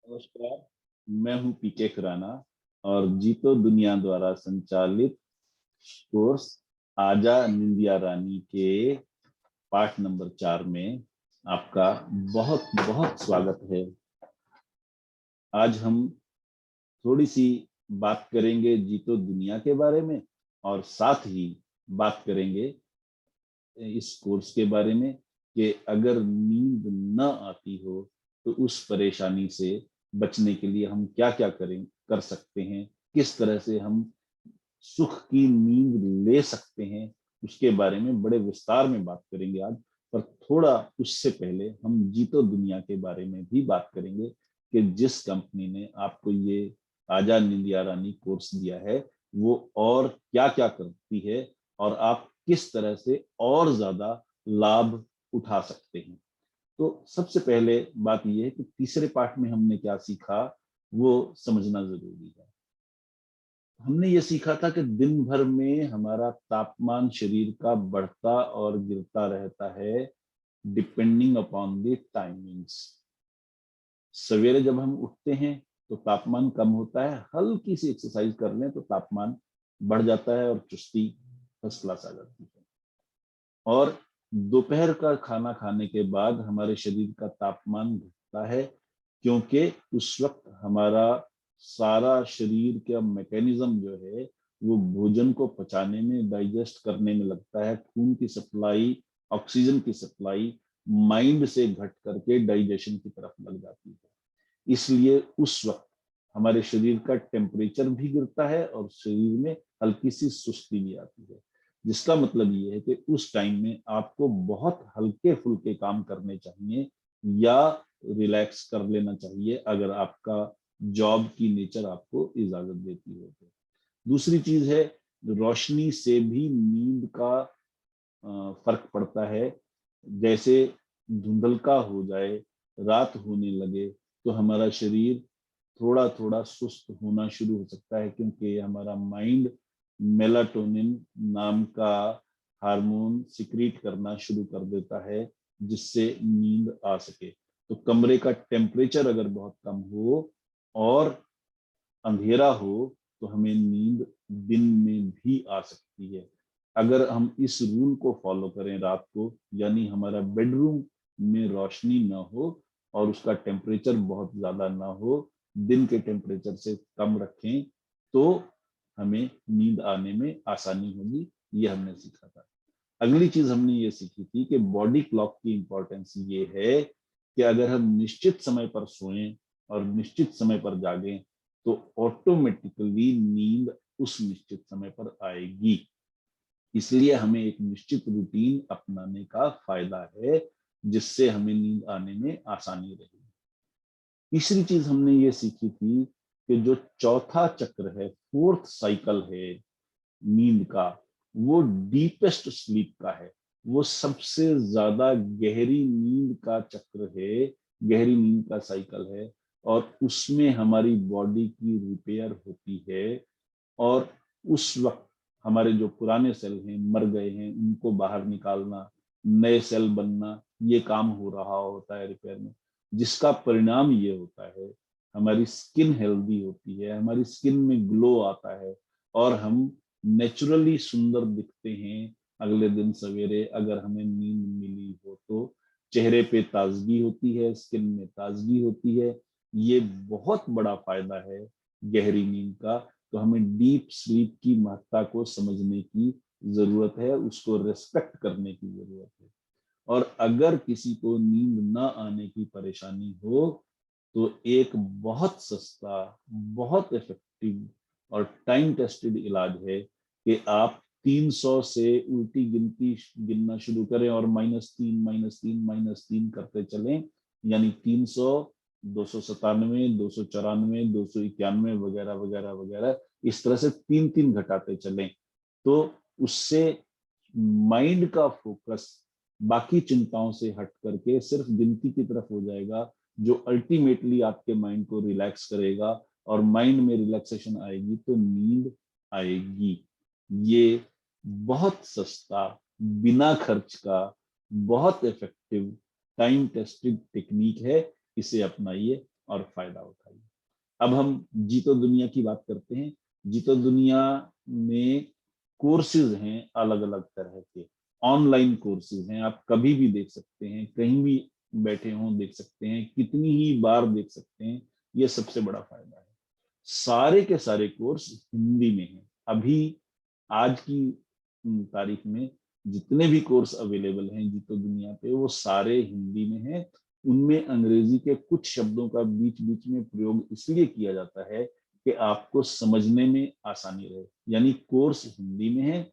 नमस्कार, मैं हूं पीके खुराना और जीतो दुनिया द्वारा संचालित कोर्स आजा निंदिया रानी के पाठ नंबर 4 में आपका बहुत बहुत स्वागत है। आज हम थोड़ी सी बात करेंगे जीतो दुनिया के बारे में और साथ ही बात करेंगे इस कोर्स के बारे में कि अगर नींद न आती हो तो उस परेशानी से बचने के लिए हम क्या क्या कर सकते हैं, किस तरह से हम सुख की नींद ले सकते हैं, उसके बारे में बड़े विस्तार में बात करेंगे आज। पर थोड़ा उससे पहले हम जीतो दुनिया के बारे में भी बात करेंगे कि जिस कंपनी ने आपको ये आजा निंदिया रानी कोर्स दिया है वो और क्या क्या करती है और आप किस तरह से और ज्यादा लाभ उठा सकते हैं। तो सबसे पहले बात यह है कि तीसरे पाठ में हमने क्या सीखा वो समझना जरूरी है। हमने ये सीखा था कि दिन भर में हमारा तापमान शरीर का बढ़ता और गिरता रहता है डिपेंडिंग अपॉन द टाइमिंग्स। सवेरे जब हम उठते हैं तो तापमान कम होता है, हल्की सी एक्सरसाइज कर लें तो तापमान बढ़ जाता है और चुस्ती फर्स्ट क्लास आ जाती है। और दोपहर का खाना खाने के बाद हमारे शरीर का तापमान घटता है क्योंकि उस वक्त हमारा सारा शरीर का मैकेनिज्म जो है वो भोजन को पचाने में, डाइजेस्ट करने में लगता है। खून की सप्लाई, ऑक्सीजन की सप्लाई माइंड से घट करके डाइजेशन की तरफ लग जाती है। इसलिए उस वक्त हमारे शरीर का टेम्परेचर भी गिरता है और शरीर में हल्की सी सुस्ती भी आती है, जिसका मतलब ये है कि उस टाइम में आपको बहुत हल्के फुल्के काम करने चाहिए या रिलैक्स कर लेना चाहिए अगर आपका जॉब की नेचर आपको इजाजत देती हो तो। दूसरी चीज है, रोशनी से भी नींद का फर्क पड़ता है। जैसे धुंधलका हो जाए, रात होने लगे तो हमारा शरीर थोड़ा थोड़ा सुस्त होना शुरू हो सकता है क्योंकि हमारा माइंड मेलाटोनिन नाम का हार्मोन सिक्रीट करना शुरू कर देता है जिससे नींद आ सके। तो कमरे का टेम्परेचर अगर बहुत कम हो और अंधेरा हो तो हमें नींद दिन में भी आ सकती है। अगर हम इस रूल को फॉलो करें रात को, यानी हमारा बेडरूम में रोशनी ना हो और उसका टेम्परेचर बहुत ज्यादा ना हो, दिन के टेम्परेचर से कम रखें तो हमें नींद आने में आसानी होगी। ये हमने सीखा था। अगली चीज हमने ये सीखी थी कि बॉडी क्लॉक की इंपॉर्टेंस ये है कि अगर हम निश्चित समय पर सोएं और निश्चित समय पर जागें तो ऑटोमेटिकली नींद उस निश्चित समय पर आएगी। इसलिए हमें एक निश्चित रूटीन अपनाने का फायदा है जिससे हमें नींद आने में आसानी रहेगी। तीसरी चीज हमने ये सीखी थी कि जो चौथा चक्र है, फोर्थ साइकिल है नींद का, वो डीपेस्ट स्लीप का है। वो सबसे ज्यादा गहरी नींद का चक्र है, गहरी नींद का साइकिल है। और उसमें हमारी बॉडी की रिपेयर होती है और उस वक्त हमारे जो पुराने सेल हैं, मर गए हैं, उनको बाहर निकालना, नए सेल बनना, ये काम हो रहा होता है रिपेयर में। जिसका परिणाम ये होता है हमारी स्किन हेल्दी होती है, हमारी स्किन में ग्लो आता है और हम नेचुरली सुंदर दिखते हैं। अगले दिन सवेरे अगर हमें नींद मिली हो तो चेहरे पे ताजगी होती है, स्किन में ताजगी होती है। ये बहुत बड़ा फायदा है गहरी नींद का। तो हमें डीप स्लीप की महत्ता को समझने की जरूरत है, उसको रेस्पेक्ट करने की जरूरत है। और अगर किसी को नींद न आने की परेशानी हो तो एक बहुत सस्ता, बहुत इफेक्टिव और टाइम टेस्टेड इलाज है कि आप 300 से उल्टी गिनती गिनना शुरू करें और -3 -3 -3 करते चलें। यानी 300, 297, 294, 291 वगैरह वगैरह वगैरह, इस तरह से 3 3 घटाते चलें तो उससे माइंड का फोकस बाकी चिंताओं से हट करके सिर्फ गिनती की तरफ हो जाएगा, जो अल्टीमेटली आपके माइंड को रिलैक्स करेगा। और माइंड में रिलैक्सेशन आएगी तो नींद आएगी। ये बहुत सस्ता, बिना खर्च का, बहुत इफेक्टिव, टाइम टेस्टेड टेक्निक है। इसे अपनाइए और फायदा उठाइए। अब हम जीतो दुनिया की बात करते हैं। जीतो दुनिया में कोर्सेज हैं अलग अलग तरह के, ऑनलाइन कोर्सेज हैं, आप कभी भी देख सकते हैं, कहीं भी बैठे हों देख सकते हैं, कितनी ही बार देख सकते हैं। ये सबसे बड़ा फायदा है। सारे के सारे कोर्स हिंदी में हैं। अभी आज की तारीख में जितने भी कोर्स अवेलेबल हैं जीतो दुनिया पे, वो सारे हिंदी में हैं। उनमें अंग्रेजी के कुछ शब्दों का बीच बीच में प्रयोग इसलिए किया जाता है कि आपको समझने में आसानी रहे। यानी कोर्स हिंदी में है,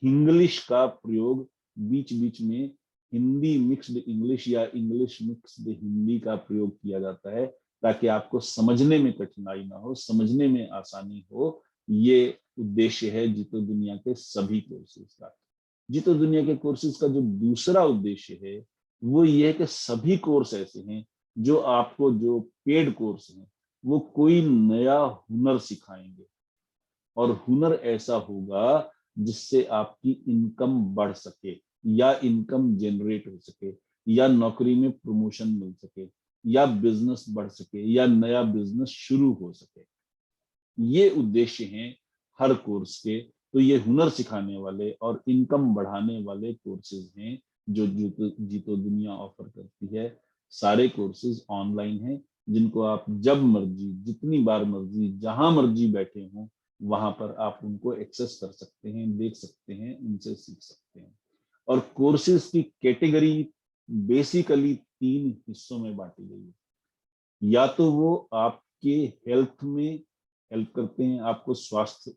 इंग्लिश का प्रयोग बीच बीच में, हिंदी मिक्स्ड इंग्लिश या इंग्लिश मिक्स्ड हिंदी का प्रयोग किया जाता है, ताकि आपको समझने में कठिनाई ना हो, समझने में आसानी हो। ये उद्देश्य है जीतो दुनिया के सभी कोर्सेज का। जीतो दुनिया के कोर्सेज का जो दूसरा उद्देश्य है वो ये है कि सभी कोर्स ऐसे हैं जो आपको, जो पेड कोर्स हैं, वो कोई नया हुनर सिखाएंगे, और हुनर ऐसा होगा जिससे आपकी इनकम बढ़ सके, या इनकम जनरेट हो सके, या नौकरी में प्रमोशन मिल सके, या बिजनेस बढ़ सके, या नया बिजनेस शुरू हो सके। ये उद्देश्य हैं हर कोर्स के। तो ये हुनर सिखाने वाले और इनकम बढ़ाने वाले कोर्सेज हैं जो जीतो दुनिया ऑफर करती है। सारे कोर्सेज ऑनलाइन हैं, जिनको आप जब मर्जी, जितनी बार मर्जी, जहां मर्जी बैठे हों, वहां पर आप उनको एक्सेस कर सकते हैं, देख सकते हैं, उनसे सीख सकते हैं। और कोर्सेज की कैटेगरी बेसिकली 3 हिस्सों में बांटी गई है। या तो वो आपके हेल्थ में हेल्प करते हैं, आपको स्वस्थ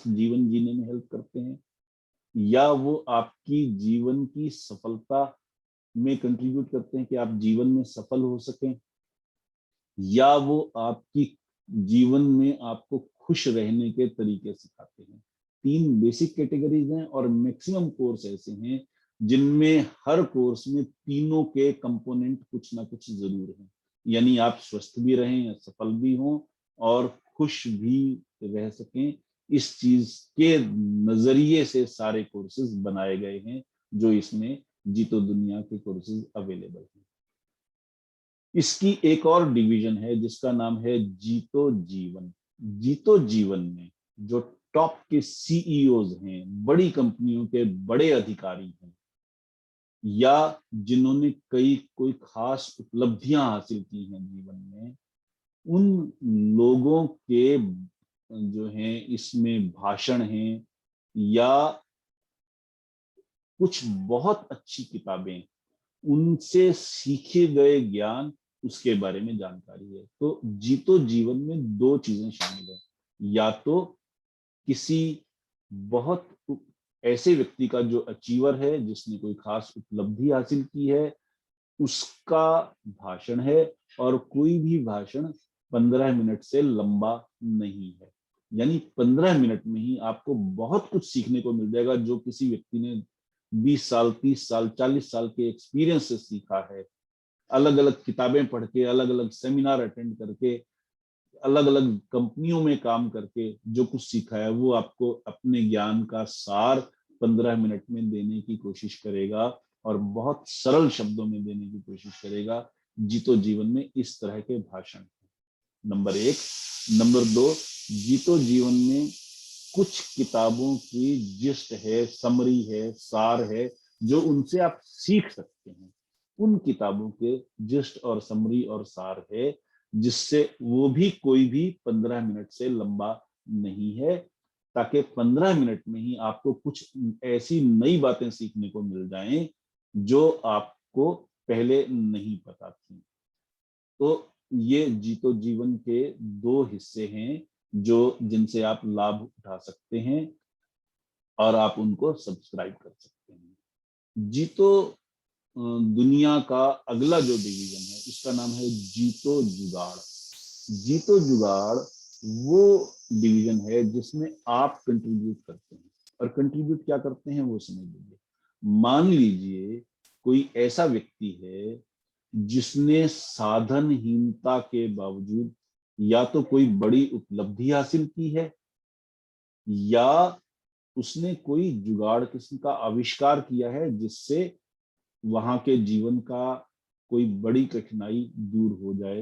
जीवन जीने में हेल्प करते हैं, या वो आपकी जीवन की सफलता में कंट्रीब्यूट करते हैं कि आप जीवन में सफल हो सकें, या वो आपकी जीवन में आपको खुश रहने के तरीके सिखाते हैं। 3 बेसिक कैटेगरीज हैं, और मैक्सिमम कोर्स ऐसे हैं जिनमें हर कोर्स में तीनों के कंपोनेंट कुछ ना कुछ जरूर हैं। यानी आप स्वस्थ भी रहें, सफल भी हों, और खुश भी रह सकें। इस चीज के नजरिए से सारे कोर्सेज बनाए गए हैं जो इसमें जीतो दुनिया के कोर्सेज अवेलेबल हैं। इसकी एक और डिवीजन है जिसका नाम है जीतो जीवन। जीतो जीवन में जो टॉप के सीईओज हैं, बड़ी कंपनियों के बड़े अधिकारी हैं, या जिन्होंने कोई खास उपलब्धियां हासिल की हैं जीवन में, उन लोगों के जो हैं इसमें भाषण हैं, या कुछ बहुत अच्छी किताबें, उनसे सीखे गए ज्ञान, उसके बारे में जानकारी है। तो जीतो जीवन में 2 चीजें शामिल है। या तो किसी बहुत ऐसे व्यक्ति का जो अचीवर है, जिसने कोई खास उपलब्धि हासिल की है, उसका भाषण है, और कोई भी भाषण 15 मिनट से लंबा नहीं है। यानी 15 मिनट में ही आपको बहुत कुछ सीखने को मिल जाएगा, जो किसी व्यक्ति ने 20 साल, 30 साल, 40 साल के एक्सपीरियंस से सीखा है। अलग अलग किताबें पढ़ के, अलग अलग सेमिनार अटेंड करके, अलग अलग कंपनियों में काम करके जो कुछ सीखा है, वो आपको अपने ज्ञान का सार 15 मिनट में देने की कोशिश करेगा, और बहुत सरल शब्दों में देने की कोशिश करेगा। जीतो जीवन में इस तरह के भाषण, नंबर 1। नंबर 2, जीतो जीवन में कुछ किताबों की जिस्ट है, समरी है, सार है, जो उनसे आप सीख सकते हैं। उन किताबों के जिस्ट और समरी और सार है, जिससे वो भी कोई भी 15 मिनट से लंबा नहीं है, ताकि 15 मिनट में ही आपको कुछ ऐसी नई बातें सीखने को मिल जाएं जो आपको पहले नहीं पता थी। तो ये जीतो जीवन के 2 हिस्से हैं जो जिनसे आप लाभ उठा सकते हैं, और आप उनको सब्सक्राइब कर सकते हैं। जीतो दुनिया का अगला जो डिवीजन है, उसका नाम है जीतो जुगाड़। जीतो जुगाड़ वो डिवीजन है जिसमें आप कंट्रीब्यूट करते हैं। और कंट्रीब्यूट क्या करते हैं वो समझ लीजिए। मान लीजिए कोई ऐसा व्यक्ति है जिसने साधनहीनता के बावजूद या तो कोई बड़ी उपलब्धि हासिल की है, या उसने कोई जुगाड़ किस्म का आविष्कार किया है जिससे वहां के जीवन का कोई बड़ी कठिनाई दूर हो जाए।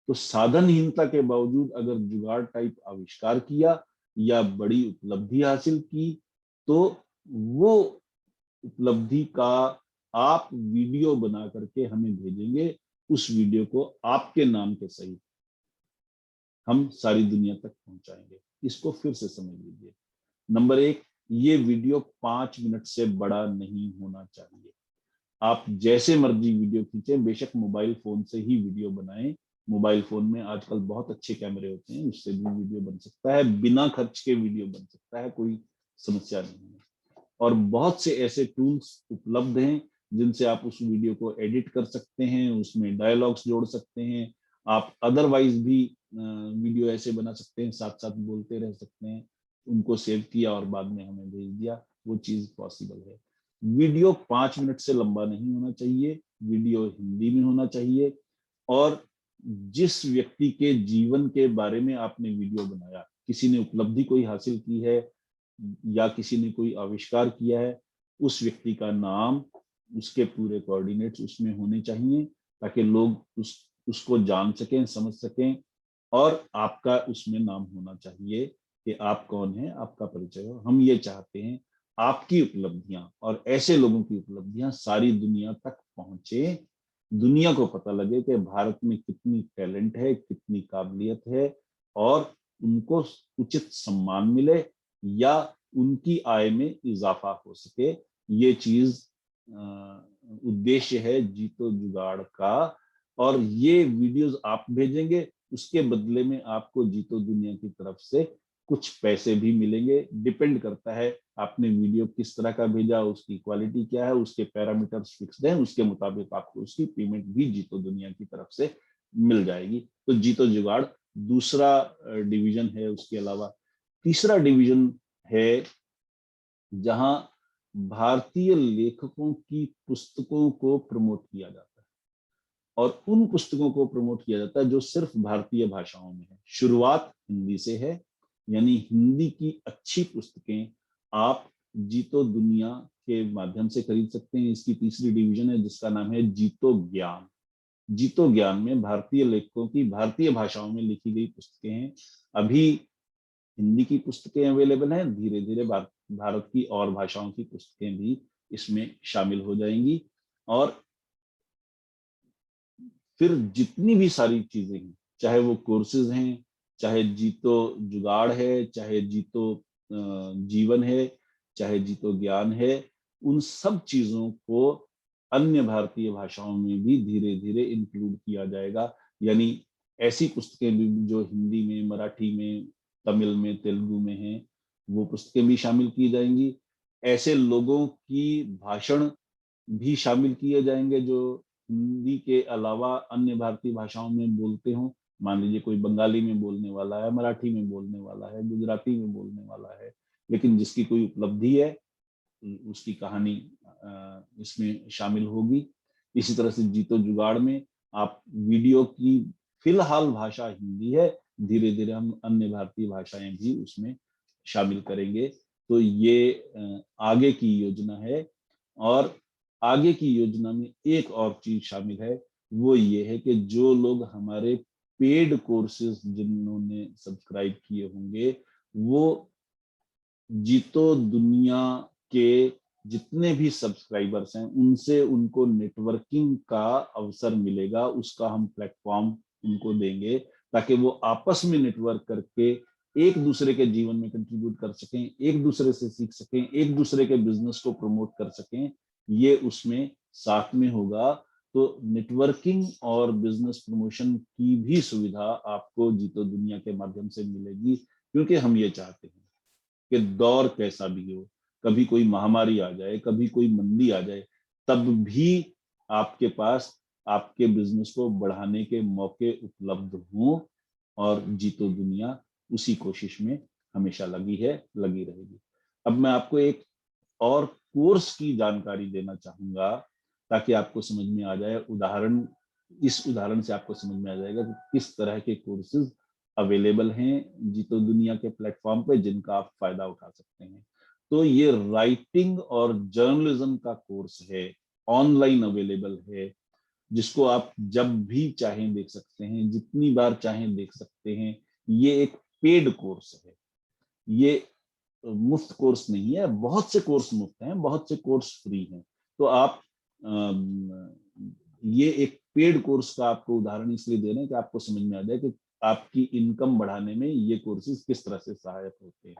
तो साधनहीनता के बावजूद अगर जुगाड़ टाइप आविष्कार किया या बड़ी उपलब्धि हासिल की, तो वो उपलब्धि का आप वीडियो बना करके हमें भेजेंगे। उस वीडियो को आपके नाम के सहित हम सारी दुनिया तक पहुंचाएंगे। इसको फिर से समझ लीजिए। नंबर एक, ये वीडियो 5 मिनट से बड़ा नहीं होना चाहिए। आप जैसे मर्जी वीडियो खींचें, बेशक मोबाइल फोन से ही वीडियो बनाएं। मोबाइल फोन में आजकल बहुत अच्छे कैमरे होते हैं, उससे भी वीडियो बन सकता है, बिना खर्च के वीडियो बन सकता है, कोई समस्या नहीं है। और बहुत से ऐसे टूल्स उपलब्ध हैं जिनसे आप उस वीडियो को एडिट कर सकते हैं, उसमें डायलॉग्स जोड़ सकते हैं। आप अदरवाइज भी वीडियो ऐसे बना सकते हैं, साथ साथ बोलते रह सकते हैं। उनको सेव किया और बाद में हमें भेज दिया, वो चीज पॉसिबल है। वीडियो 5 मिनट से लंबा नहीं होना चाहिए, वीडियो हिंदी में होना चाहिए। और जिस व्यक्ति के जीवन के बारे में आपने वीडियो बनाया, किसी ने उपलब्धि कोई हासिल की है या किसी ने कोई आविष्कार किया है, उस व्यक्ति का नाम, उसके पूरे कोऑर्डिनेट्स उसमें होने चाहिए, ताकि लोग उसको जान सकें, समझ सकें। और आपका उसमें नाम होना चाहिए कि आप कौन हैं, आपका परिचय हो। हम ये चाहते हैं आपकी उपलब्धियां और ऐसे लोगों की उपलब्धियां सारी दुनिया तक पहुंचे, दुनिया को पता लगे कि भारत में कितनी टैलेंट है, कितनी काबिलियत है, और उनको उचित सम्मान मिले या उनकी आय में इजाफा हो सके। ये चीज उद्देश्य है जीतो जुगाड़ का। और ये वीडियोस आप भेजेंगे, उसके बदले में आपको जीतो दुनिया की तरफ से कुछ पैसे भी मिलेंगे। डिपेंड करता है आपने वीडियो किस तरह का भेजा, उसकी क्वालिटी क्या है, उसके पैरामीटर्स फिक्स्ड हैं, उसके मुताबिक आपको उसकी पेमेंट भी जीतो दुनिया की तरफ से मिल जाएगी। तो जीतो जुगाड़ दूसरा डिवीजन है। उसके अलावा तीसरा डिवीजन है जहां भारतीय लेखकों की पुस्तकों को प्रमोट किया जाता है, और उन पुस्तकों को प्रमोट किया जाता है जो सिर्फ भारतीय भाषाओं में है। शुरुआत हिंदी से है, यानी हिंदी की अच्छी पुस्तकें आप जीतो दुनिया के माध्यम से खरीद सकते हैं। इसकी तीसरी डिवीजन है जिसका नाम है जीतो ज्ञान। जीतो ज्ञान में भारतीय लेखकों की भारतीय भाषाओं में लिखी गई पुस्तकें हैं। अभी हिंदी की पुस्तकें अवेलेबल हैं, धीरे धीरे भारत की और भाषाओं की पुस्तकें भी इसमें शामिल हो जाएंगी। और फिर जितनी भी सारी चीजें हैं, चाहे वो कोर्सेज हैं, चाहे जीतो जुगाड़ है, चाहे जीतो जीवन है, चाहे जीतो ज्ञान है, उन सब चीजों को अन्य भारतीय भाषाओं में भी धीरे धीरे इंक्लूड किया जाएगा। यानी ऐसी पुस्तकें भी जो हिंदी में, मराठी में, तमिल में, तेलुगु में हैं, वो पुस्तकें भी शामिल की जाएंगी। ऐसे लोगों की भाषण भी शामिल किए जाएंगे जो हिंदी के अलावा अन्य भारतीय भाषाओं में बोलते हों। मान लीजिए कोई बंगाली में बोलने वाला है, मराठी में बोलने वाला है, गुजराती में बोलने वाला है, लेकिन जिसकी कोई उपलब्धि है, उसकी कहानी इसमें शामिल होगी। इसी तरह से जीतो जुगाड़ में आप वीडियो की फिलहाल भाषा हिंदी है, धीरे धीरे हम अन्य भारतीय भाषाएं भी उसमें शामिल करेंगे। तो ये आगे की योजना है। और आगे की योजना में एक और चीज शामिल है, वो ये है कि जो लोग हमारे पेड कोर्सेज जिन्होंने सब्सक्राइब किए होंगे, वो जीतो दुनिया के जितने भी सब्सक्राइबर्स हैं उनसे उनको नेटवर्किंग का अवसर मिलेगा। उसका हम प्लेटफॉर्म उनको देंगे ताकि वो आपस में नेटवर्क करके एक दूसरे के जीवन में कंट्रीब्यूट कर सकें, एक दूसरे से सीख सकें, एक दूसरे के बिजनेस को प्रमोट कर सकें। ये उसमें साथ में होगा। तो नेटवर्किंग और बिजनेस प्रमोशन की भी सुविधा आपको जीतो दुनिया के माध्यम से मिलेगी, क्योंकि हम ये चाहते हैं कि दौर कैसा भी हो, कभी कोई महामारी आ जाए, कभी कोई मंदी आ जाए, तब भी आपके पास आपके बिजनेस को बढ़ाने के मौके उपलब्ध हों। और जीतो दुनिया उसी कोशिश में हमेशा लगी है, लगी रहेगी। अब मैं आपको एक और कोर्स की जानकारी देना चाहूंगा ताकि आपको समझ में आ जाए। इस उदाहरण से आपको समझ में आ जाएगा कि किस तरह के कोर्सेज अवेलेबल हैं जीतो दुनिया के प्लेटफॉर्म पे जिनका आप फायदा उठा सकते हैं। तो ये राइटिंग और जर्नलिज्म का कोर्स है, ऑनलाइन अवेलेबल है। जिसको आप जब भी चाहें देख सकते हैं, जितनी बार चाहें देख सकते हैं। ये एक पेड कोर्स है, ये मुफ्त कोर्स नहीं है। बहुत से कोर्स मुफ्त हैं, बहुत से कोर्स फ्री हैं। तो आप ये एक पेड कोर्स का आपको उदाहरण इसलिए दे रहे हैं कि आपको समझ में आ जाए कि आपकी इनकम बढ़ाने में ये कोर्सेज किस तरह से सहायक होते हैं।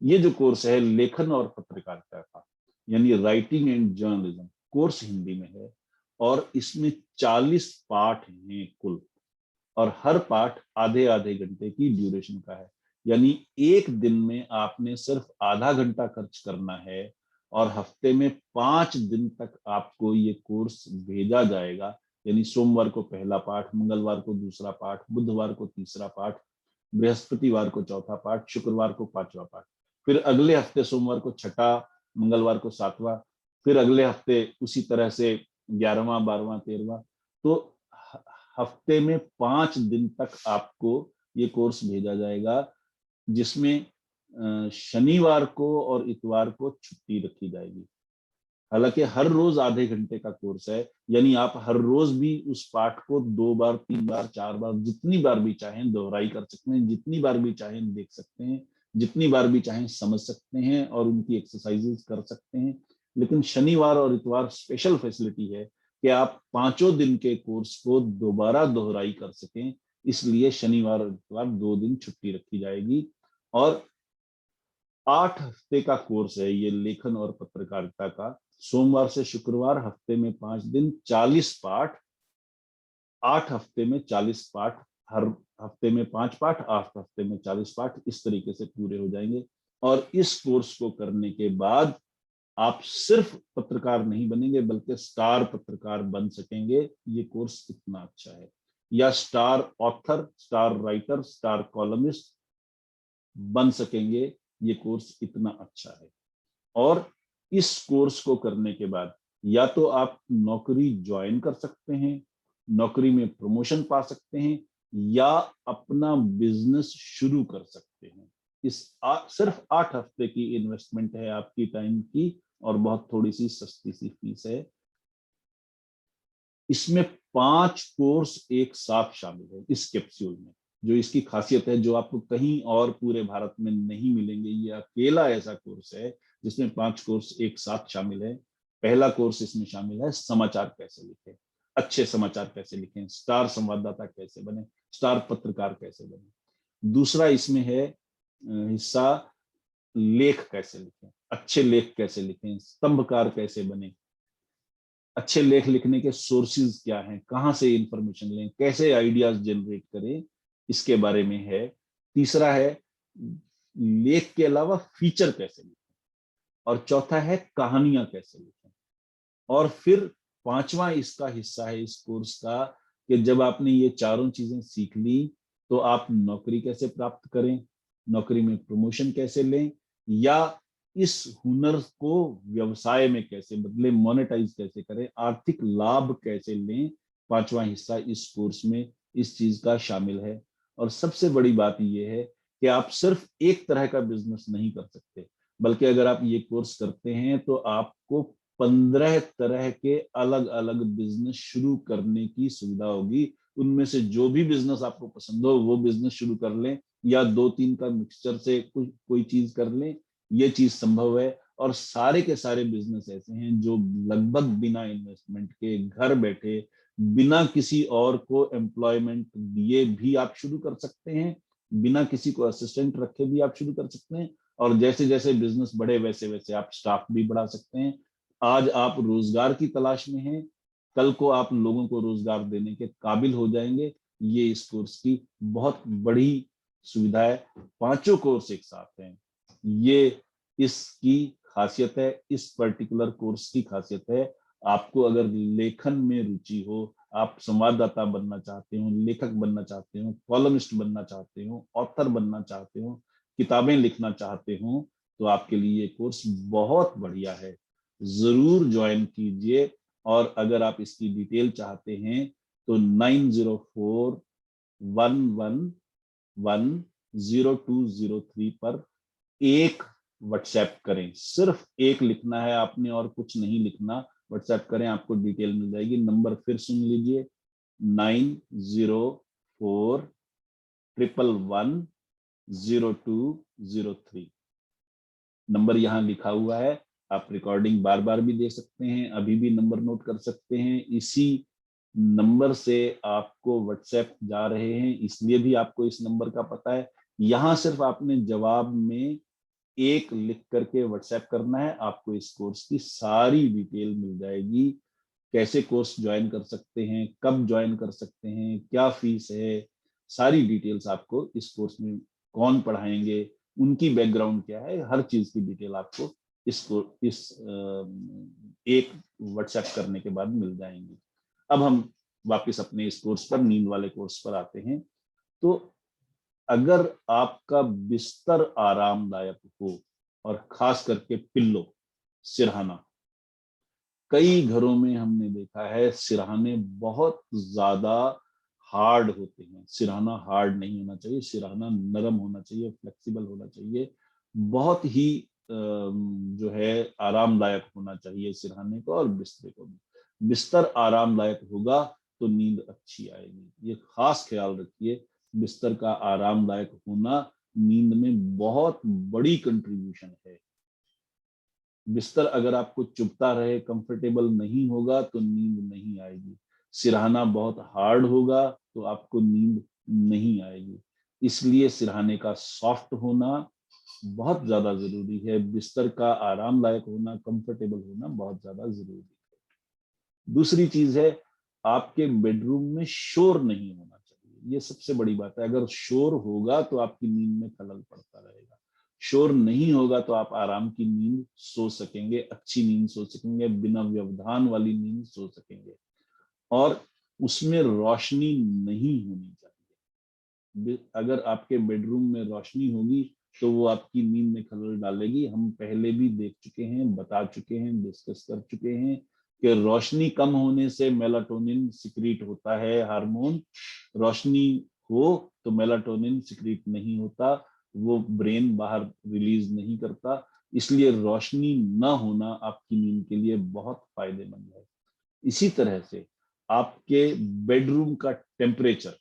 ये जो कोर्स है लेखन और पत्रकारिता का, यानी writing and journalism, course Hindi में है और इसमें 40 पाठ हैं कुल, और हर पाठ आधे आधे घंटे की ड्यूरेशन का है। यानी एक दिन में आपने सिर्फ आधा घंटा खर्च करना है और हफ्ते में 5 दिन तक आपको ये कोर्स भेजा जाएगा। यानी सोमवार को पहला पाठ, मंगलवार को दूसरा पाठ, बुधवार को तीसरा पाठ, बृहस्पतिवार को चौथा पाठ, शुक्रवार को पांचवा पाठ, फिर अगले हफ्ते सोमवार को छठा, मंगलवार को सातवां, फिर अगले हफ्ते उसी तरह से 11वां, 12वां, 13वां। तो हफ्ते में 5 दिन तक आपको ये कोर्स भेजा जाएगा, जिसमें शनिवार को और इतवार को छुट्टी रखी जाएगी। हालांकि हर रोज आधे घंटे का कोर्स है, यानी आप हर रोज भी उस पाठ को 2 बार, 3 बार, 4 बार, जितनी बार भी चाहें दोहराई कर सकते हैं, जितनी बार भी चाहें देख सकते हैं, जितनी बार भी चाहें समझ सकते हैं और उनकी एक्सरसाइजेस कर सकते हैं। लेकिन शनिवार और इतवार स्पेशल फैसिलिटी है कि आप 5 दिन के कोर्स को दोबारा दोहराई कर सकें, इसलिए शनिवार और इतवार 2 दिन छुट्टी रखी जाएगी। और 8 हफ्ते का कोर्स है ये लेखन और पत्रकारिता का, सोमवार से शुक्रवार, हफ्ते में 5 दिन, 40 पाठ, 8 हफ्ते में 40 पाठ, हर हफ्ते में 5 पाठ, 8 हफ्ते में 40 पाठ, इस तरीके से पूरे हो जाएंगे। और इस कोर्स को करने के बाद आप सिर्फ पत्रकार नहीं बनेंगे बल्कि स्टार पत्रकार बन सकेंगे। ये कोर्स इतना अच्छा है। या star author, star writer, star columnist बन सकेंगे, ये कोर्स इतना अच्छा है। और इस कोर्स को करने के बाद या तो आप नौकरी ज्वाइन कर सकते हैं, नौकरी में प्रमोशन पा सकते हैं, या अपना बिजनेस शुरू कर सकते हैं। सिर्फ 8 हफ्ते की इन्वेस्टमेंट है आपकी टाइम की, और बहुत थोड़ी सी सस्ती सी फीस है। इसमें 5 कोर्स एक साथ शामिल है इस कैप्सूल में। जो इसकी खासियत है, जो आपको कहीं और पूरे भारत में नहीं मिलेंगे, ये अकेला ऐसा कोर्स है जिसमें 5 कोर्स एक साथ शामिल है। पहला कोर्स इसमें शामिल है समाचार कैसे लिखें, अच्छे समाचार कैसे लिखें, स्टार संवाददाता कैसे बने, स्टार पत्रकार कैसे बने। दूसरा इसमें है हिस्सा लेख कैसे लिखें, अच्छे लेख कैसे लिखें, स्तंभकार कैसे बने, अच्छे लेख लिखने के सोर्सेज क्या हैं, कहाँ से इंफॉर्मेशन लें, कैसे आइडियाज जनरेट करें, इसके बारे में है। तीसरा है लेख के अलावा फीचर कैसे लिखें, और चौथा है कहानियां कैसे लिखें। और फिर पांचवा इसका हिस्सा है इस कोर्स का कि जब आपने ये चारों चीजें सीख ली तो आप नौकरी कैसे प्राप्त करें, नौकरी में प्रमोशन कैसे लें, या इस हुनर को व्यवसाय में कैसे बदले, मोनेटाइज कैसे करें, आर्थिक लाभ कैसे लें। पांचवा हिस्सा इस कोर्स में इस चीज का शामिल है। और सबसे बड़ी बात यह है कि आप सिर्फ एक तरह का बिजनेस नहीं कर सकते, बल्कि अगर आप ये कोर्स करते हैं तो आपको 15 तरह के अलग अलग बिजनेस शुरू करने की सुविधा होगी। उनमें से जो भी बिजनेस आपको पसंद हो वो बिजनेस शुरू कर लें, या 2-3 का मिक्सचर से कोई चीज कर लें, ये चीज संभव है। और सारे के सारे बिजनेस ऐसे हैं जो लगभग बिना इन्वेस्टमेंट के घर बैठे, बिना किसी और को एम्प्लॉयमेंट दिए भी आप शुरू कर सकते हैं, बिना किसी को असिस्टेंट रखे भी आप शुरू कर सकते हैं। और जैसे जैसे बिजनेस बढ़े वैसे वैसे आप स्टाफ भी बढ़ा सकते हैं। आज आप रोजगार की तलाश में हैं, कल को आप लोगों को रोजगार देने के काबिल हो जाएंगे। ये इस कोर्स की बहुत बड़ी सुविधा है। पांचों कोर्स एक साथ हैं, ये इसकी खासियत है, इस पर्टिकुलर कोर्स की खासियत है। आपको अगर लेखन में रुचि हो, आप संवाददाता बनना चाहते हो, लेखक बनना चाहते हो, कॉलमिस्ट बनना चाहते हो, ऑथर बनना चाहते हो, किताबें लिखना चाहते हो, तो आपके लिए ये कोर्स बहुत बढ़िया है। जरूर ज्वाइन कीजिए। और अगर आप इसकी डिटेल चाहते हैं तो 9041110203 पर एक व्हाट्सएप करें। सिर्फ एक लिखना है आपने और कुछ नहीं लिखना। व्हाट्सएप करें, आपको डिटेल मिल जाएगी। नंबर फिर सुन लीजिए, 9041110203। नंबर यहाँ लिखा हुआ है, आप रिकॉर्डिंग बार बार भी दे सकते हैं, अभी भी नंबर नोट कर सकते हैं। इसी नंबर से आपको व्हाट्सएप जा रहे हैं, इसलिए भी आपको इस नंबर का पता है। यहाँ सिर्फ आपने जवाब में एक लिख करके व्हाट्सएप करना है, आपको इस कोर्स की सारी डिटेल मिल जाएगी। कैसे कोर्स ज्वाइन कर सकते हैं, कब ज्वाइन कर सकते हैं, क्या फीस है, सारी डिटेल्स आपको इस कोर्स में, कौन पढ़ाएंगे, उनकी बैकग्राउंड क्या है, हर चीज की डिटेल आपको इस एक व्हाट्सएप करने के बाद मिल जाएंगी। अब हम वापस अपने इस कोर्स पर, नींद वाले कोर्स पर आते हैं। तो अगर आपका बिस्तर आरामदायक हो, और खास करके पिल्लो, सिरहाना, कई घरों में हमने देखा है सिरहाने बहुत ज्यादा हार्ड होते हैं। सिरहाना हार्ड नहीं होना चाहिए, सिरहाना नरम होना चाहिए, फ्लेक्सिबल होना चाहिए, बहुत ही जो है आरामदायक होना चाहिए सिरहाने को और बिस्तर को भी। बिस्तर आरामदायक होगा तो नींद अच्छी आएगी, ये खास ख्याल रखिए। बिस्तर का आरामदायक होना नींद में बहुत बड़ी कंट्रीब्यूशन है। बिस्तर अगर आपको चुभता रहे, कंफर्टेबल नहीं होगा, तो नींद नहीं आएगी। सिरहाना बहुत हार्ड होगा तो आपको नींद नहीं आएगी। इसलिए सिरहाने का सॉफ्ट होना बहुत ज्यादा जरूरी है, बिस्तर का आरामदायक होना, कंफर्टेबल होना बहुत ज्यादा जरूरी है। दूसरी चीज है, आपके बेडरूम में शोर नहीं होना चाहिए, ये सबसे बड़ी बात है। अगर शोर होगा तो आपकी नींद में खलल पड़ता रहेगा। शोर नहीं होगा तो आप आराम की नींद सो सकेंगे, अच्छी नींद सो सकेंगे, बिना व्यवधान वाली नींद सो सकेंगे। और उसमें रोशनी नहीं होनी चाहिए। अगर आपके बेडरूम में रोशनी होगी तो वो आपकी नींद में खलल डालेगी। हम पहले भी देख चुके हैं, बता चुके हैं, डिस्कस कर चुके हैं कि रोशनी कम होने से मेलाटोनिन सिक्रीट होता है, हार्मोन। रोशनी हो तो मेलाटोनिन सिक्रीट नहीं होता, वो ब्रेन बाहर रिलीज नहीं करता। इसलिए रोशनी ना होना आपकी नींद के लिए बहुत फायदेमंद है। इसी तरह से आपके बेडरूम का टेम्परेचर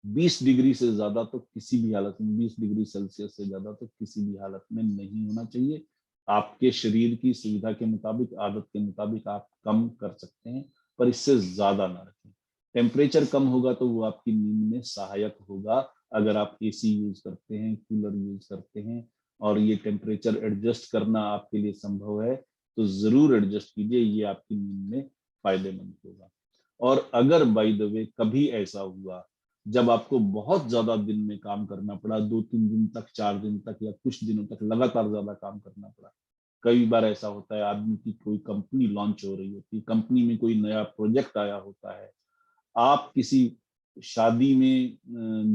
20 डिग्री से ज्यादा तो किसी भी हालत में, 20 डिग्री सेल्सियस से ज्यादा तो किसी भी हालत में नहीं होना चाहिए। आपके शरीर की सुविधा के मुताबिक, आदत के मुताबिक आप कम कर सकते हैं, पर इससे ज्यादा ना रखें। टेम्परेचर कम होगा तो वो आपकी नींद में सहायक होगा। अगर आप एसी यूज करते हैं, कूलर यूज करते हैं, और ये टेम्परेचर एडजस्ट करना आपके लिए संभव है, तो जरूर एडजस्ट कीजिए, ये आपकी नींद में फायदेमंद होगा। और अगर बाय द वे कभी ऐसा हुआ जब आपको बहुत ज्यादा दिन में काम करना पड़ा, 2-3 दिन तक, 4 दिन तक, या कुछ दिनों तक लगातार ज्यादा काम करना पड़ा, कई बार ऐसा होता है आदमी की कोई कंपनी लॉन्च हो रही होती है, कंपनी में कोई नया प्रोजेक्ट आया होता है, आप किसी शादी में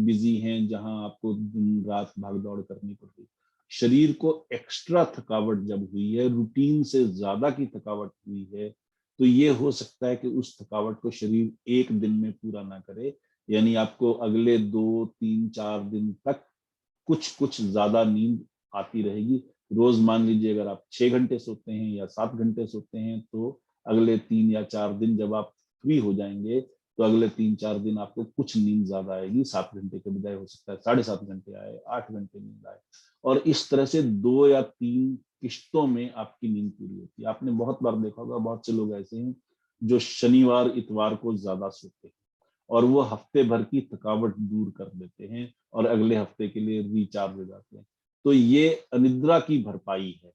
बिजी हैं जहां आपको दिन रात भाग दौड़ करनी पड़ रही, शरीर को एक्स्ट्रा थकावट जब हुई है, रूटीन से ज्यादा की थकावट हुई है, तो ये हो सकता है कि उस थकावट को शरीर एक दिन में पूरा ना करे। यानी आपको अगले 2-3-4 दिन तक कुछ कुछ ज्यादा नींद आती रहेगी। रोज मान लीजिए अगर आप 6 घंटे सोते हैं या 7 घंटे सोते हैं, तो अगले 3 या 4 दिन जब आप फ्री हो जाएंगे, तो अगले 3-4 दिन आपको कुछ नींद ज्यादा आएगी, 7 घंटे के बजाय हो सकता है 7.5 घंटे आए, 8 घंटे नींद आए। और इस तरह से 2 या 3 किश्तों में आपकी नींद पूरी होती है। आपने बहुत बार देखा होगा, बहुत से लोग ऐसे हैं जो शनिवार इतवार को ज्यादा सोते हैं, और वो हफ्ते भर की थकावट दूर कर देते हैं और अगले हफ्ते के लिए रिचार्ज हो जाते हैं। तो ये अनिद्रा की भरपाई है।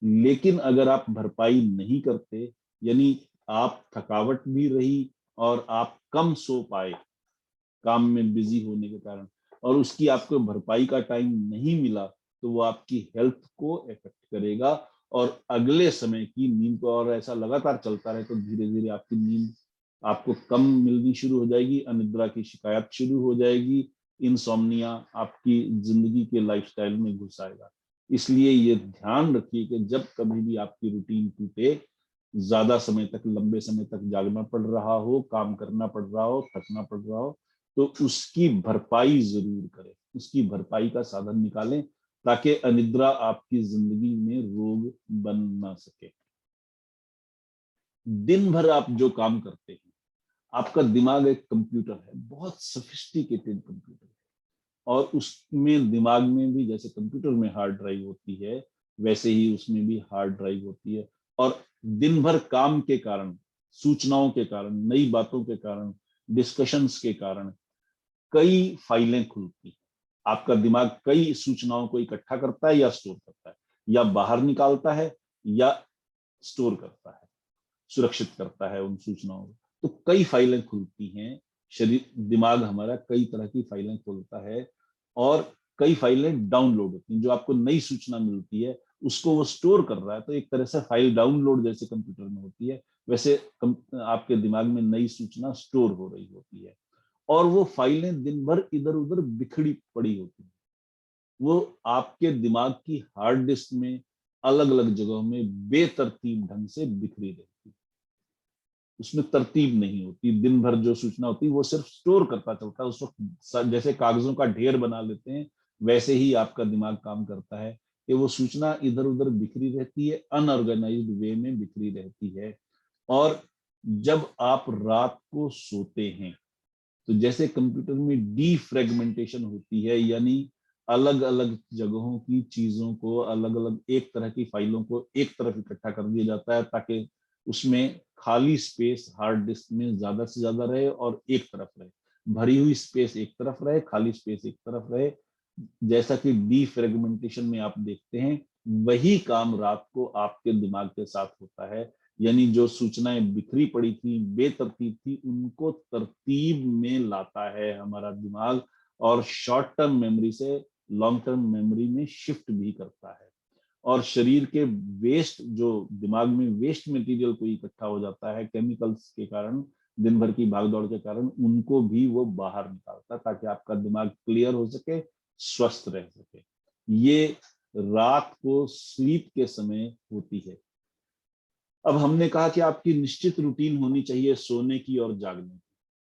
लेकिन अगर आप भरपाई नहीं करते, यानी आप थकावट भी रही और आप कम सो पाए काम में बिजी होने के कारण, और उसकी आपको भरपाई का टाइम नहीं मिला, तो वो आपकी हेल्थ को इफेक्ट करेगा। और अगले समय की नींद को, और ऐसा लगातार चलता रहे तो धीरे धीरे आपकी नींद आपको कम मिलनी शुरू हो जाएगी, अनिद्रा की शिकायत शुरू हो जाएगी, इंसोम्निया आपकी जिंदगी के लाइफस्टाइल में घुस आएगा। इसलिए ये ध्यान रखिए कि जब कभी भी आपकी रूटीन टूटे, ज्यादा समय तक, लंबे समय तक जागना पड़ रहा हो, काम करना पड़ रहा हो, थकना पड़ रहा हो, तो उसकी भरपाई जरूर करें, उसकी भरपाई का साधन निकालें, ताकि अनिद्रा आपकी जिंदगी में रोग बन ना सके। दिन भर आप जो काम करते हैं, आपका दिमाग एक कंप्यूटर है, बहुत सोफिस्टिकेटेड कंप्यूटर है, और उसमें दिमाग में भी जैसे कंप्यूटर में हार्ड ड्राइव होती है, वैसे ही उसमें भी हार्ड ड्राइव होती है। और दिन भर काम के कारण, सूचनाओं के कारण, नई बातों के कारण, डिस्कशंस के कारण कई फाइलें खुलती हैं। आपका दिमाग कई सूचनाओं को इकट्ठा करता है या स्टोर करता है, या बाहर निकालता है या स्टोर करता है, सुरक्षित करता है उन सूचनाओं को। तो कई फाइलें खुलती हैं, शरीर दिमाग हमारा कई तरह की फाइलें खोलता है, और कई फाइलें डाउनलोड होती हैं। जो आपको नई सूचना मिलती है उसको वो स्टोर कर रहा है, तो एक तरह से फाइल डाउनलोड जैसे कंप्यूटर में होती है, वैसे आपके दिमाग में नई सूचना स्टोर हो रही होती है। और वो फाइलें दिन भर इधर उधर बिखड़ी पड़ी होती हैं। वो आपके दिमाग की हार्ड डिस्क में अलग अलग जगहों में बेतरतीब ढंग से बिखरी रहती है। उसमें तरतीब नहीं होती। दिन भर जो सूचना होती है वो सिर्फ स्टोर करता चलता है। उस वक्त जैसे कागजों का ढेर बना लेते हैं, वैसे ही आपका दिमाग काम करता है कि वो सूचना इधर उधर बिखरी रहती है, अनऑर्गेनाइज्ड वे में बिखरी रहती है। और जब आप रात को सोते हैं, तो जैसे कंप्यूटर में डीफ्रेगमेंटेशन होती है, यानी अलग अलग जगहों की चीजों को, अलग अलग एक तरह की फाइलों को एक तरफ इकट्ठा कर दिया जाता है, ताकि उसमें खाली स्पेस हार्ड डिस्क में ज्यादा से ज्यादा रहे और एक तरफ रहे, भरी हुई स्पेस एक तरफ रहे, खाली स्पेस एक तरफ रहे। जैसा कि डीफ्रेगमेंटेशन में आप देखते हैं, वही काम रात को आपके दिमाग के साथ होता है। यानी जो सूचनाएं बिखरी पड़ी थी, बेतरतीब थी, उनको तरतीब में लाता है हमारा दिमाग, और शॉर्ट टर्म मेमोरी से लॉन्ग टर्म मेमोरी में शिफ्ट भी करता है। और शरीर के वेस्ट, जो दिमाग में वेस्ट मटेरियल कोई इकट्ठा हो जाता है केमिकल्स के कारण, दिन भर की भागदौड़ के कारण, उनको भी वो बाहर निकालता है, ताकि आपका दिमाग क्लियर हो सके, स्वस्थ रह सके। ये रात को स्लीप के समय होती है। अब हमने कहा कि आपकी निश्चित रूटीन होनी चाहिए सोने की और जागने की।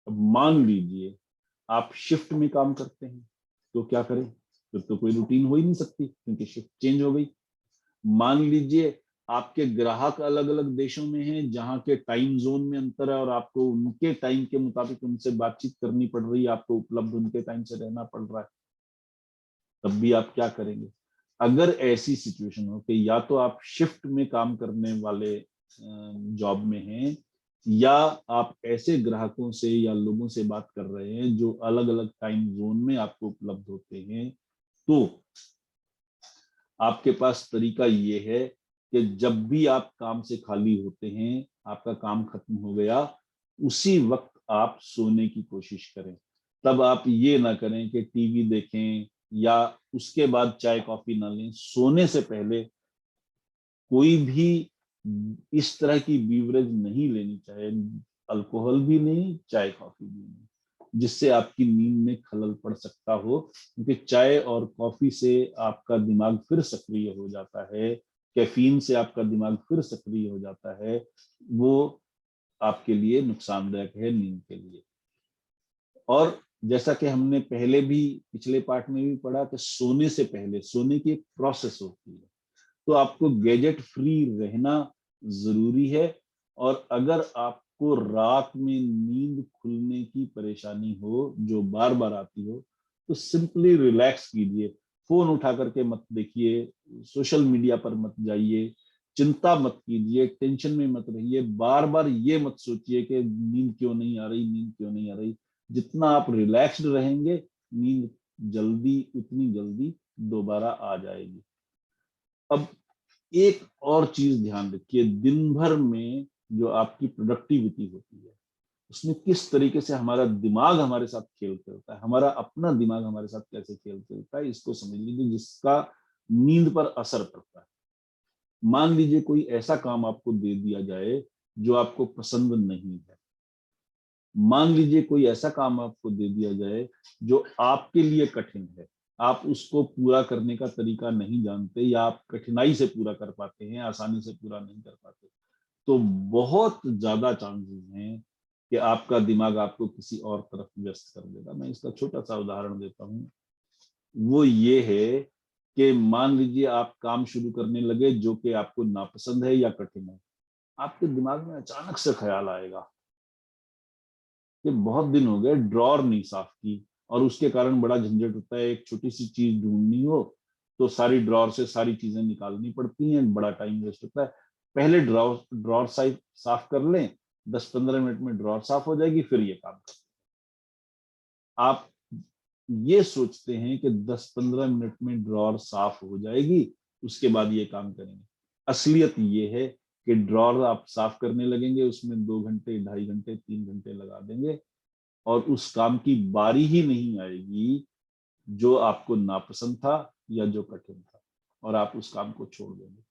अब मान लीजिए आप शिफ्ट में काम करते हैं, तो क्या करें? फिर तो कोई रूटीन हो ही नहीं सकती, क्योंकि शिफ्ट चेंज हो गई। मान लीजिए आपके ग्राहक अलग अलग देशों में हैं, जहां के टाइम जोन में अंतर है, और आपको उनके टाइम के मुताबिक उनसे बातचीत करनी पड़ रही है, आपको उपलब्ध उनके टाइम से रहना पड़ रहा है। तब भी आप क्या करेंगे? अगर ऐसी सिचुएशन हो कि या तो आप शिफ्ट में काम करने वाले जॉब में हैं, या आप ऐसे ग्राहकों से या लोगों से बात कर रहे हैं जो अलग अलग टाइम जोन में आपको उपलब्ध होते हैं, तो आपके पास तरीका ये है कि जब भी आप काम से खाली होते हैं, आपका काम खत्म हो गया, उसी वक्त आप सोने की कोशिश करें। तब आप ये ना करें कि टीवी देखें या उसके बाद चाय कॉफी ना लें। सोने से पहले कोई भी इस तरह की बीवरेज नहीं लेनी चाहिए, अल्कोहल भी नहीं, चाय कॉफी भी नहीं, जिससे आपकी नींद में खलल पड़ सकता हो। क्योंकि चाय और कॉफी से आपका दिमाग फिर सक्रिय हो जाता है, कैफीन से आपका दिमाग फिर सक्रिय हो जाता है, वो आपके लिए नुकसानदायक है नींद के लिए। और जैसा कि हमने पहले भी पिछले पार्ट में भी पढ़ा कि सोने से पहले सोने की एक प्रोसेस होती है, तो आपको गैजेट फ्री रहना जरूरी है। और अगर आपको रात में नींद खुलने की परेशानी हो, जो बार बार आती हो, तो सिंपली रिलैक्स कीजिए। फोन उठा करके मत देखिए, सोशल मीडिया पर मत जाइए, चिंता मत कीजिए, टेंशन में मत रहिए, बार बार ये मत सोचिए कि नींद क्यों नहीं आ रही, नींद क्यों नहीं आ रही। जितना आप रिलैक्स्ड रहेंगे, नींद जल्दी, उतनी जल्दी दोबारा आ जाएगी। अब एक और चीज ध्यान रखिए, दिन भर में जो आपकी प्रोडक्टिविटी होती है, उसमें किस तरीके से हमारा दिमाग हमारे साथ खेल खेलता है, हमारा अपना दिमाग हमारे साथ कैसे खेल खेलता है, इसको समझ लीजिए, जिसका नींद पर असर पड़ता है। मान लीजिए कोई ऐसा काम आपको दे दिया जाए जो आपको पसंद नहीं है। मान लीजिए कोई ऐसा काम आपको दे दिया जाए जो आपके लिए कठिन है, आप उसको पूरा करने का तरीका नहीं जानते, या आप कठिनाई से पूरा कर पाते हैं, आसानी से पूरा नहीं कर पाते, तो बहुत ज्यादा चांसेस हैं कि आपका दिमाग आपको किसी और तरफ व्यस्त कर देगा। मैं इसका छोटा सा उदाहरण देता हूँ। वो ये है कि मान लीजिए आप काम शुरू करने लगे जो कि आपको नापसंद है या कठिन है, आपके दिमाग में अचानक से ख्याल आएगा कि बहुत दिन हो गए ड्रॉर नहीं साफ की, और उसके कारण बड़ा झंझट होता है। एक छोटी सी चीज ढूंढनी हो तो सारी ड्रॉर से सारी चीजें निकालनी पड़ती हैं, बड़ा टाइम वेस्ट होता है। पहले ड्रॉर ड्रॉर साफ कर लें, 10-15 मिनट में ड्रॉर साफ हो जाएगी, फिर ये काम करें। आप ये सोचते हैं कि 10-15 मिनट में ड्रॉर साफ हो जाएगी, उसके बाद ये काम करेंगे। असलियत ये है कि ड्रॉर आप साफ करने लगेंगे, उसमें 2 घंटे, 2.5 घंटे, 3 घंटे लगा देंगे, और उस काम की बारी ही नहीं आएगी जो आपको नापसंद था या जो कठिन था, और आप उस काम को छोड़ देंगे।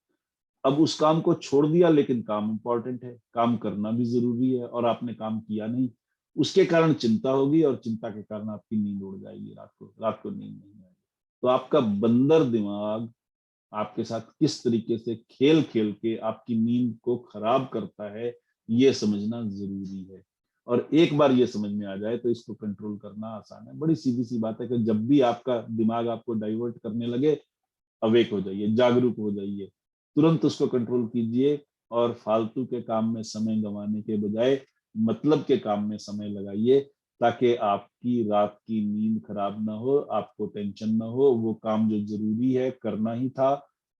अब उस काम को छोड़ दिया, लेकिन काम इंपॉर्टेंट है, काम करना भी जरूरी है, और आपने काम किया नहीं, उसके कारण चिंता होगी, और चिंता के कारण आपकी नींद उड़ जाएगी, रात को नींद नहीं आएगी। तो आपका बंदर दिमाग आपके साथ किस तरीके से खेल खेल के आपकी नींद को खराब करता है, ये समझना जरूरी है। और एक बार ये समझ में आ जाए तो इसको कंट्रोल करना आसान है। बड़ी सीधी सी बात है कि जब भी आपका दिमाग आपको डाइवर्ट करने लगे, अवेक हो जाइए, जागरूक हो जाइए, तुरंत उसको कंट्रोल कीजिए, और फालतू के काम में समय गंवाने के बजाय मतलब के काम में समय लगाइए, ताकि आपकी रात की नींद खराब ना हो, आपको टेंशन ना हो, वो काम जो जरूरी है करना ही था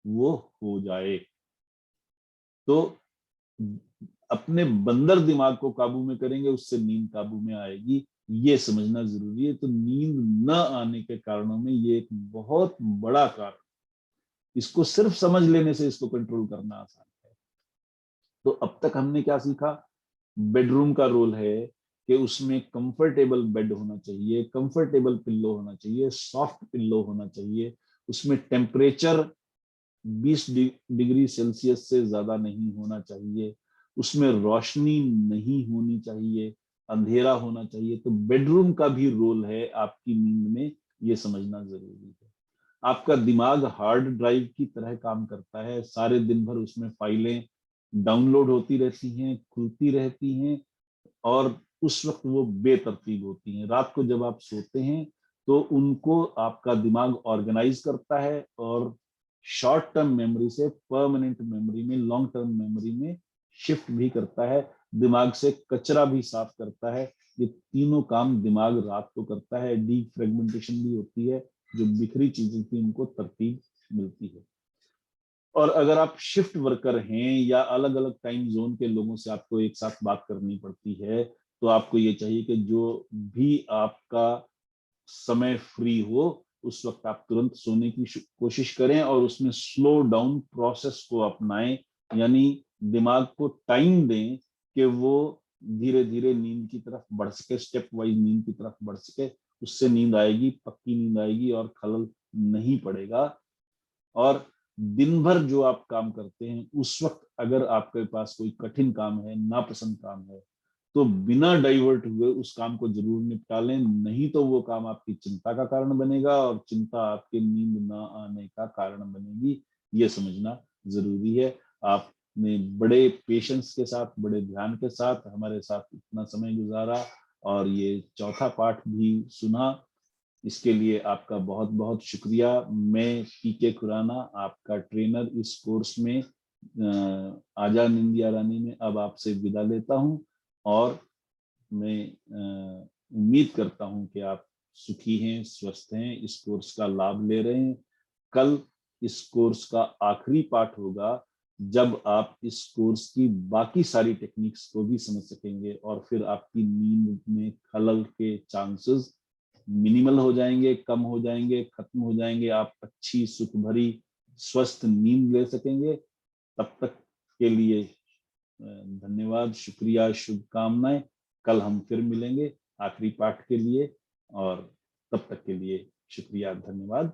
वो हो जाए। तो अपने बंदर दिमाग को काबू में करेंगे, उससे नींद काबू में आएगी, ये समझना जरूरी है। तो नींद न आने के कारणों में ये एक बहुत बड़ा कारण, इसको सिर्फ समझ लेने से इसको कंट्रोल करना आसान है। तो अब तक हमने क्या सीखा? बेडरूम का रोल है कि उसमें कंफर्टेबल बेड होना चाहिए, कंफर्टेबल पिल्लो होना चाहिए, सॉफ्ट पिल्लो होना चाहिए, उसमें टेम्परेचर 20 डिग्री सेल्सियस से ज्यादा नहीं होना चाहिए, उसमें रोशनी नहीं होनी चाहिए, अंधेरा होना चाहिए। तो बेडरूम का भी रोल है आपकी नींद में, ये समझना जरूरी है। आपका दिमाग हार्ड ड्राइव की तरह काम करता है, सारे दिन भर उसमें फाइलें डाउनलोड होती रहती हैं, खुलती रहती हैं, और उस वक्त वो बेतरतीब होती हैं। रात को जब आप सोते हैं तो उनको आपका दिमाग ऑर्गेनाइज करता है, और शॉर्ट टर्म मेमोरी से परमानेंट मेमोरी में, लॉन्ग टर्म मेमोरी में शिफ्ट भी करता है, दिमाग से कचरा भी साफ करता है। ये तीनों काम दिमाग रात को करता है। डीप फ्रेगमेंटेशन भी होती है, जो बिखरी चीजें थी उनको तरतीब मिलती है। और अगर आप शिफ्ट वर्कर हैं या अलग अलग टाइम जोन के लोगों से आपको एक साथ बात करनी पड़ती है, तो आपको ये चाहिए कि जो भी आपका समय फ्री हो, उस वक्त आप तुरंत सोने की कोशिश करें, और उसमें स्लो डाउन प्रोसेस को अपनाएं, यानी दिमाग को टाइम दें कि वो धीरे धीरे नींद की तरफ बढ़ सके, स्टेप वाइज नींद की तरफ बढ़ सके। उससे नींद आएगी, पक्की नींद आएगी, और खलल नहीं पड़ेगा। और दिन भर जो आप काम करते हैं, उस वक्त अगर आपके पास कोई कठिन काम है, नापसंद काम है, तो बिना डाइवर्ट हुए उस काम को जरूर निपटा लें, नहीं तो वो काम आपकी चिंता का कारण बनेगा, और चिंता आपके नींद ना आने का कारण बनेगी। ये समझना जरूरी है। आपने बड़े पेशेंस के साथ, बड़े ध्यान के साथ हमारे साथ इतना समय गुजारा, और ये चौथा पाठ भी सुना, इसके लिए आपका बहुत बहुत शुक्रिया। मैं पीके खुराना, आपका ट्रेनर इस कोर्स में, आजा निंदिया रानी में अब आपसे विदा लेता हूं, और मैं उम्मीद करता हूं कि आप सुखी हैं, स्वस्थ हैं, इस कोर्स का लाभ ले रहे हैं। कल इस कोर्स का आखिरी पाठ होगा, जब आप इस कोर्स की बाकी सारी टेक्निक्स को भी समझ सकेंगे, और फिर आपकी नींद में खलल के चांसेस मिनिमल हो जाएंगे, कम हो जाएंगे, खत्म हो जाएंगे। आप अच्छी, सुख भरी, स्वस्थ नींद ले सकेंगे। तब तक के लिए धन्यवाद, शुक्रिया, शुभकामनाएं। कल हम फिर मिलेंगे आखिरी पाठ के लिए, और तब तक के लिए शुक्रिया, धन्यवाद।